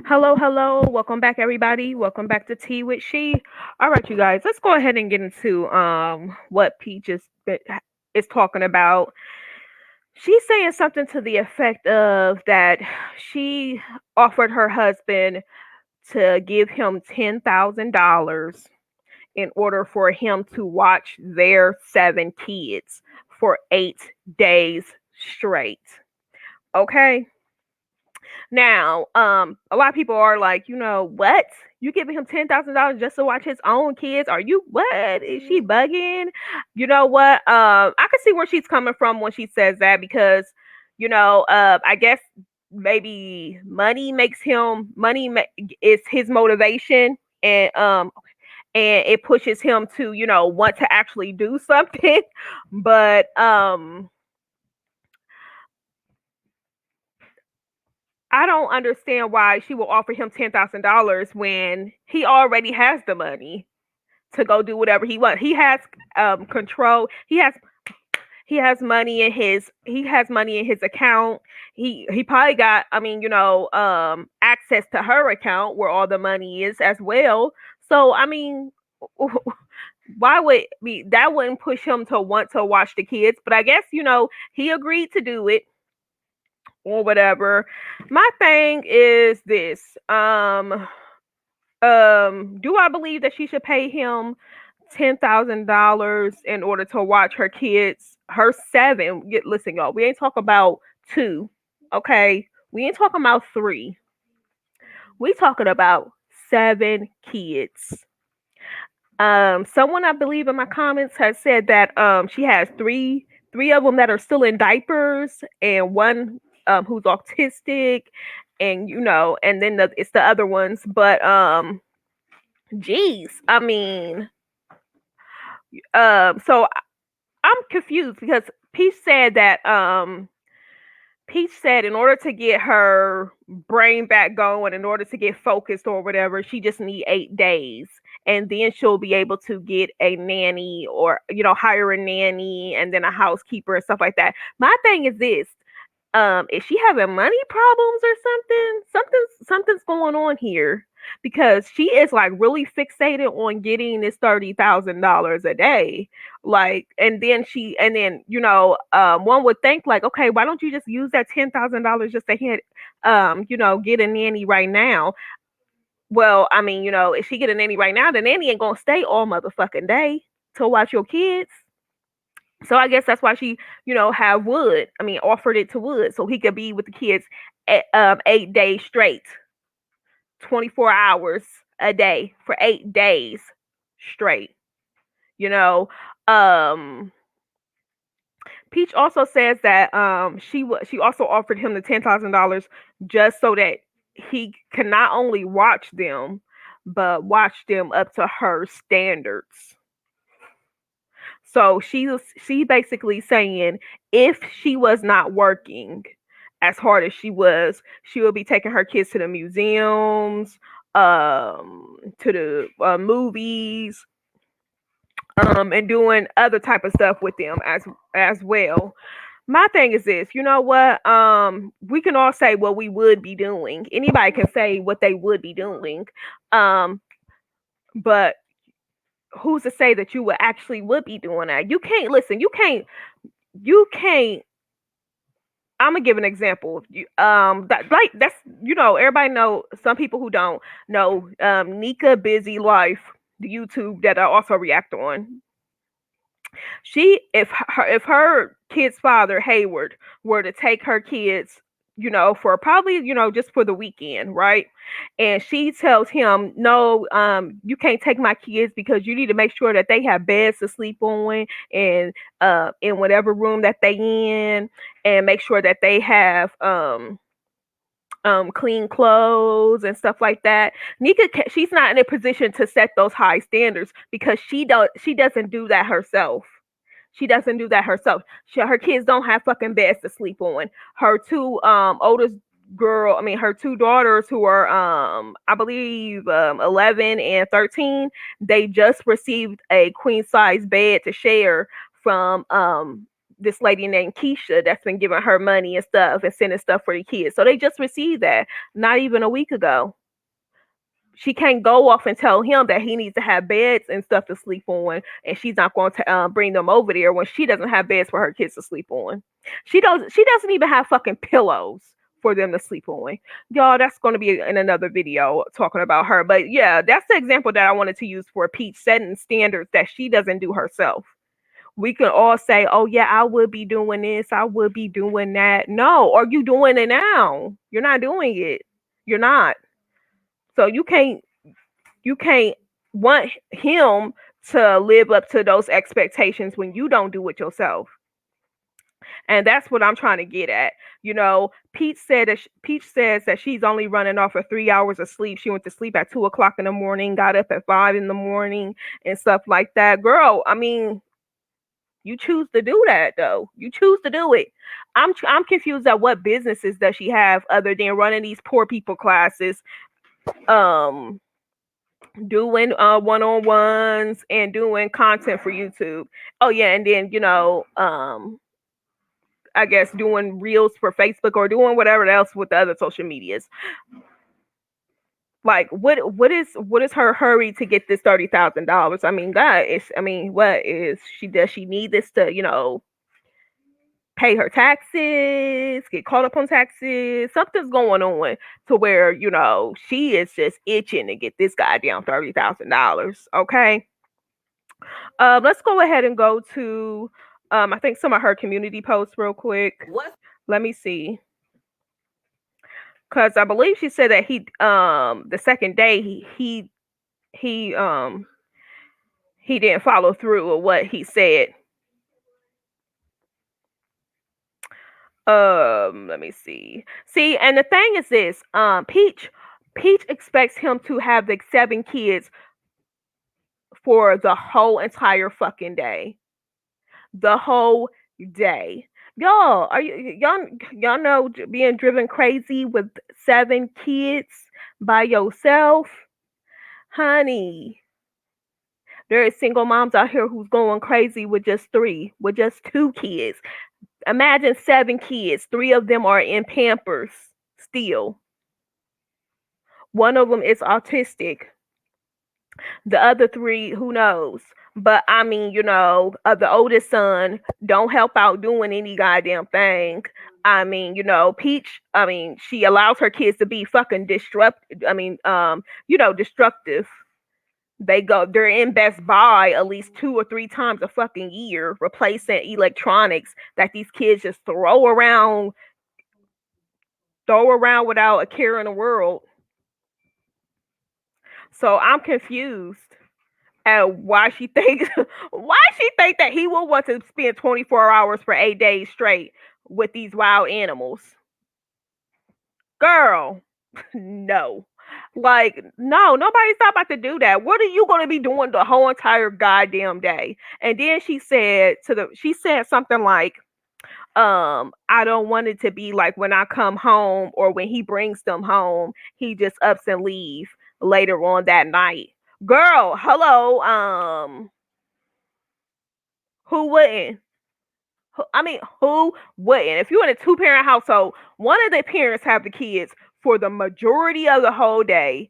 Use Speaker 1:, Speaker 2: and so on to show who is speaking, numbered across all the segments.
Speaker 1: Hello, hello. Welcome back, everybody. Welcome back to Tea with She. All right, you guys. Let's go ahead and get into what Peach is talking about. She's saying something to the effect of that she offered her husband to give him $10,000 in order for him to watch their 7 kids for 8 days straight. Okay. Now, a lot of people are like, what? You giving him $10,000 just to watch his own kids? Are you what? Is she bugging? You know what? I can see where she's coming from when she says that because, I guess maybe is his motivation, and it pushes him to, want to actually do something. But I don't understand why she will offer him $10,000 when he already has the money to go do whatever he wants. He has control. He has money in his account. He probably got, access to her account where all the money is as well. So I mean, why would that wouldn't push him to want to watch the kids? But I guess he agreed to do it or whatever. My thing is this. Do I believe that she should pay him $10,000 in order to watch her kids, her seven? Listen, y'all, we ain't talking about two, okay? We ain't talking about three. We talking about 7 kids. Someone I believe in my comments has said that she has three of them that are still in diapers and one who's autistic, and and then it's the other ones. But geez, I mean, so I'm confused because Peach said that Peach said in order to get her brain back going, in order to get focused or whatever, she just need 8 days. And then she'll be able to get a nanny or, hire a nanny and then a housekeeper and stuff like that. My thing is this. Is she having money problems or something? Something's going on here because she is like really fixated on getting this $30,000 a day. Like, and then one would think like, okay, why don't you just use that $10,000 just to hit, get a nanny right now? Well, I mean, if she get a nanny right now, the nanny ain't gonna stay all motherfucking day to watch your kids. So I guess that's why she, have Wood. I mean, offered it to Wood so he could be with the kids at, 8 days straight, 24 hours a day for 8 days straight. You know, um, Peach also says that she also offered him the $10,000 just so that he can not only watch them, but watch them up to her standards. So she basically saying if she was not working as hard as she was, she would be taking her kids to the museums, to the movies, and doing other type of stuff with them as well. My thing is this, you know what? We can all say what we would be doing. Anybody can say what they would be doing. Um, but who's to say that you would be doing that? You can't listen. You can't. I'm gonna give an example. That's everybody know. Some people who don't know Nika Busy Life, the YouTube that I also react on. She if her kid's father Hayward were to take her kids, for probably just for the weekend, right? And she tells him, no, you can't take my kids because you need to make sure that they have beds to sleep on and in whatever room that they in, and make sure that they have clean clothes and stuff like that. She's not in a position to set those high standards because she doesn't do that herself. She doesn't do that herself. Her kids don't have fucking beds to sleep on. Her two oldest her two daughters who are I believe 11 and 13, they just received a queen size bed to share from this lady named Keisha that's been giving her money and stuff and sending stuff for the kids. So they just received that not even a week ago. she can't go off and tell him that he needs to have beds and stuff to sleep on, and she's not going to bring them over there when she doesn't have beds for her kids to sleep on. She doesn't even have fucking pillows for them to sleep on. Y'all, that's going to be in another video talking about her. But yeah, that's the example that I wanted to use for Peach, setting standards that she doesn't do herself. We can all say, "Oh yeah, I would be doing this, I would be doing that." No, are you doing it now? You're not doing it. You're not. So you can't want him to live up to those expectations when you don't do it yourself. And that's what I'm trying to get at. Peach says that she's only running off of 3 hours of sleep. She went to sleep at 2 o'clock in the morning, got up at 5 in the morning, and stuff like that. Girl, I mean, you choose to do that though. You choose to do it. I'm confused at what businesses does she have other than running these poor people classes, um, doing one-on-ones and doing content for YouTube. Oh yeah, and then I guess doing reels for Facebook or doing whatever else with the other social medias. Like what is her hurry to get this $30,000? I mean, God, what is she, does she need this to, pay her taxes, get caught up on taxes? Something's going on to where, she is just itching to get this guy down $30,000. Okay. Let's go ahead and go to I think some of her community posts real quick. Let me see. Cause I believe she said that the second day he he didn't follow through with what he said. Let me see. See, and the thing is this, Peach expects him to have the 7 kids for the whole entire fucking day. The whole day. Y'all, y'all know being driven crazy with 7 kids by yourself? Honey, there is single moms out here who's going crazy with just 3, with just 2 kids. Imagine 7 kids. 3 of them are in Pampers still. One of them is autistic. The other 3, who knows? But I mean, the oldest son don't help out doing any goddamn thing. I mean, Peach, I mean, she allows her kids to be fucking destructive. They're in Best Buy at least 2 or 3 times a fucking year, replacing electronics that these kids just throw around without a care in the world. So I'm confused at why she think that he will want to spend 24 hours for 8 days straight with these wild animals. Girl, no. Like, no, nobody's not about to do that. What are you going to be doing the whole entire goddamn day? And then she said something like, I don't want it to be like when I come home or when he brings them home, he just ups and leave later on that night. Girl, hello. Who wouldn't? I mean, who wouldn't? If you're in a two-parent household, one of the parents have the kids for the majority of the whole day.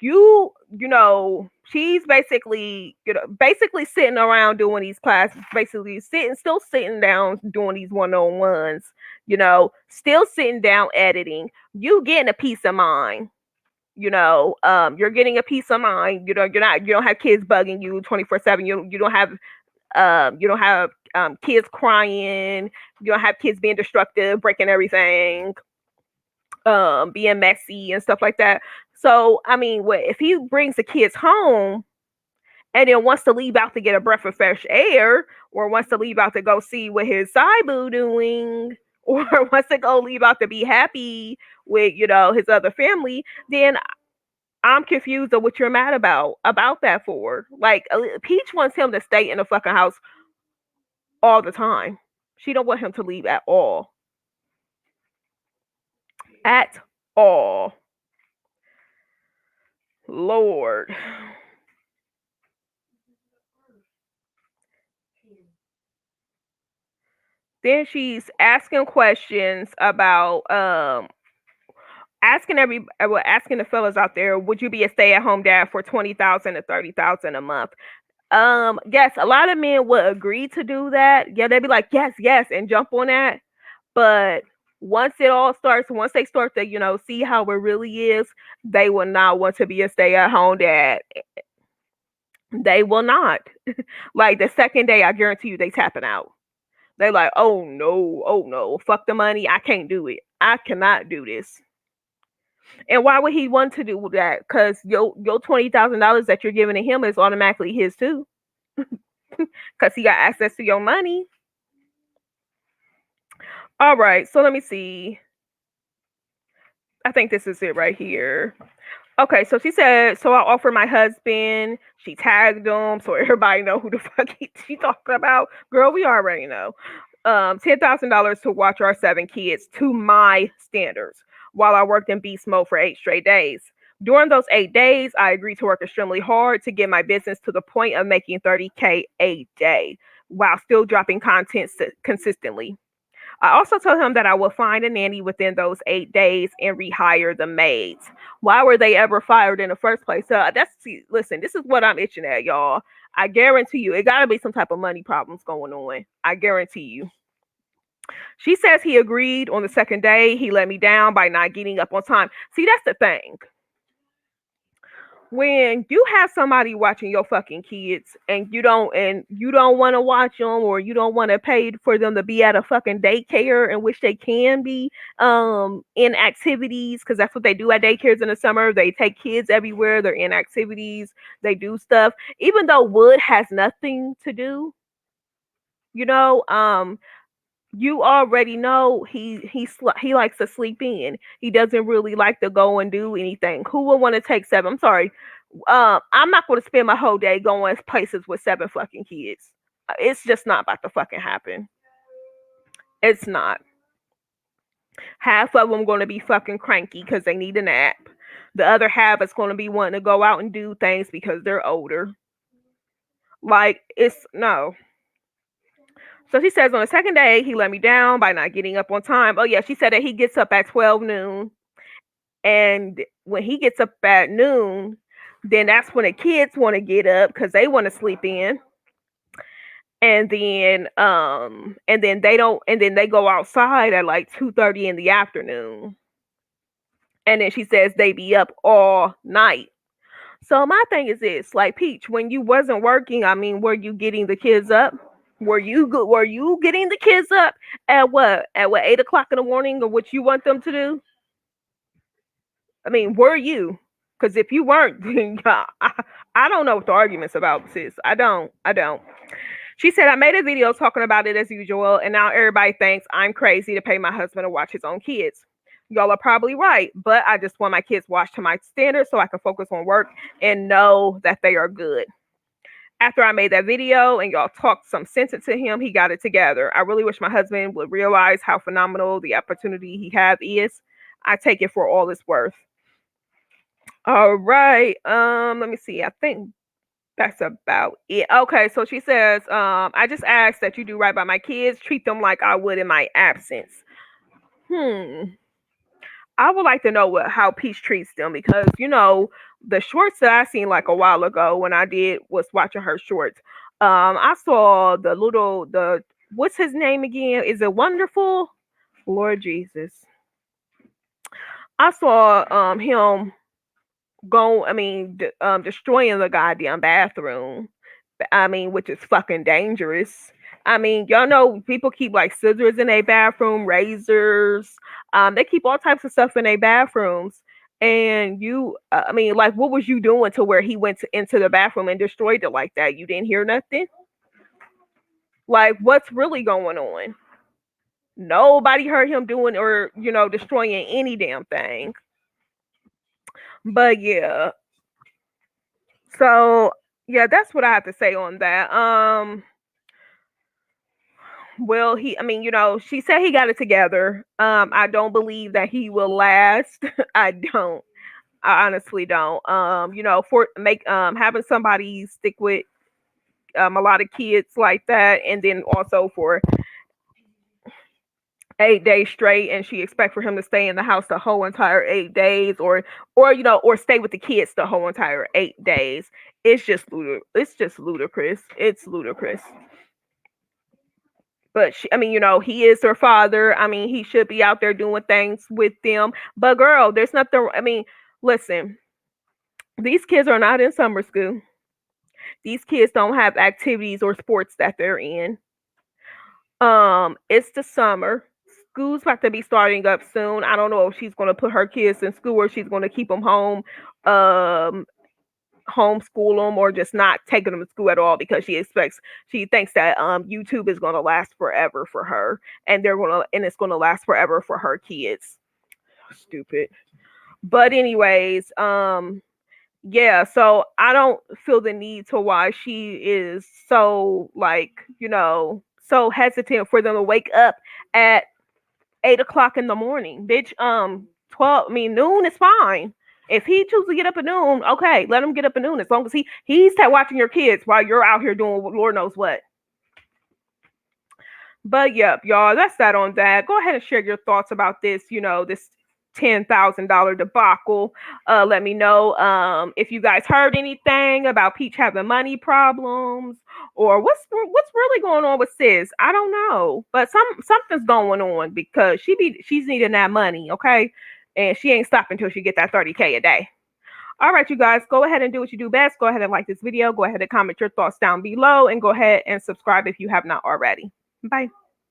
Speaker 1: She's basically sitting around doing these classes, basically still sitting down doing these one-on-ones, still sitting down editing. You getting a peace of mind. You're getting a peace of mind. You don't have kids bugging you 24/7. You don't have kids crying. You don't have kids being destructive, breaking everything, being messy and stuff like that. So I mean, if he brings the kids home and then wants to leave out to get a breath of fresh air, or wants to leave out to go see what his side boo doing, or wants to go leave out to be happy with his other family, then I'm confused of what you're mad about that for. Like, Peach wants him to stay in the fucking house all the time. She don't want him to leave at all. At all. Lord. Then she's asking questions about asking the fellas out there, would you be a stay-at-home dad for 20,000 to 30,000 a month? Yes, a lot of men would agree to do that. Yeah, they'd be like, yes, yes, and jump on that. But once they start to, see how it really is, they will not want to be a stay-at-home dad. They will not. Like the second day, I guarantee you, they tapping out. They like, oh no, fuck the money. I can't do it. I cannot do this. And why would he want to do that? Because your $20,000 that you're giving to him is automatically his too. Because he got access to your money. All right, so let me see. I think this is it right here. Okay, so she said, so I offered my husband. She tagged him so everybody know who the fuck she talking about. Girl, we already know. $10,000 to watch our 7 kids to my standards while I worked in beast mode for 8 straight days. During those 8 days, I agreed to work extremely hard to get my business to the point of making 30K a day while still dropping content consistently. I also told him that I would find a nanny within those 8 days and rehire the maids. Why were they ever fired in the first place? Listen, this is what I'm itching at, y'all. I guarantee you, it gotta be some type of money problems going on. I guarantee you. She says he agreed on the second day. He let me down by not getting up on time. See, that's the thing. When you have somebody watching your fucking kids and you don't want to watch them, or you don't want to pay for them to be at a fucking daycare in which they can be in activities, because that's what they do at daycares in the summer. They take kids everywhere. They're in activities. They do stuff even though Wood has nothing to do, you know um you already know he likes to sleep in. He doesn't really like to go and do anything. Who would want to take seven? I'm sorry. I'm not going to spend my whole day going places with 7 fucking kids. It's just not about to fucking happen. It's not. Half of them going to be fucking cranky because they need a nap. The other half is going to be wanting to go out and do things because they're older. Like, it's no. So she says on the second day, he let me down by not getting up on time. Oh, yeah, she said that he gets up at 12 noon. And when he gets up at noon, then that's when the kids want to get up because they want to sleep in. And then they don't, and then they go outside at like 2:30 in the afternoon. And then she says they be up all night. So my thing is this, like, Peach, when you wasn't working, I mean, were you getting the kids up? Were you getting the kids up at what 8 o'clock in the morning, or what you want them to do? I mean, were you? Because if you weren't, then I don't know what the argument's about, sis. I don't. She said, I made a video talking about it as usual, and now everybody thinks I'm crazy to pay my husband to watch his own kids. Y'all are probably right, but I just want my kids watched to my standards so I can focus on work and know that they are good. After I made that video and y'all talked some sense into him, he got it together. I really wish my husband would realize how phenomenal the opportunity he have is. I take it for all it's worth. All right. Let me see. I think that's about it. Okay, so she says, I just asked that you do right by my kids, treat them like I would in my absence. Hmm. I would like to know how Peach treats them, because the shorts that I seen like a while ago when I did was watching her shorts. I saw the what's his name again? Is it Wonderful? Lord Jesus. I saw him destroying the goddamn bathroom. I mean, which is fucking dangerous. I mean, y'all know people keep like scissors in their bathroom, razors. They keep all types of stuff in their bathrooms. And I mean, like, what was you doing to where he went into the bathroom and destroyed it like that? You didn't hear nothing? Like, what's really going on? Nobody heard him doing or, destroying any damn thing. But yeah, so yeah, that's what I have to say on that. Well, I mean, she said he got it together. I don't believe that he will last. I don't. I honestly don't. For make having somebody stick with a lot of kids like that, and then also 8 days straight, and she expect for him to stay in the house the whole entire 8 days, or stay with the kids the whole entire 8 days. It's just ludicrous. It's ludicrous. But she, I mean, he is her father. I mean, he should be out there doing things with them. But girl, there's nothing. I mean, listen, these kids are not in summer school. These kids don't have activities or sports that they're in. It's the summer. School's about to be starting up soon. I don't know if she's gonna put her kids in school or she's gonna keep them home, um, homeschool them, or just not taking them to school at all because she thinks that YouTube is gonna last forever for her, and it's gonna last forever for her kids. Stupid. But anyways, yeah, so I don't feel the need to why she is so, like, so hesitant for them to wake up at 8 o'clock in the morning. Bitch, 12, I mean, noon is fine. If he chooses to get up at noon, okay, let him get up at noon, as long as he's watching your kids while you're out here doing Lord knows what. But yep, y'all, that's that on that. Go ahead and share your thoughts about this $10,000 debacle. Let me know if you guys heard anything about Peach having money problems, or what's really going on with sis. I don't know, but something's going on because she's needing that money, okay, and she ain't stopping until she get that 30K a day. All right, you guys, go ahead and do what you do best. Go ahead and like this video. Go ahead and comment your thoughts down below, and go ahead and subscribe if you have not already. Bye.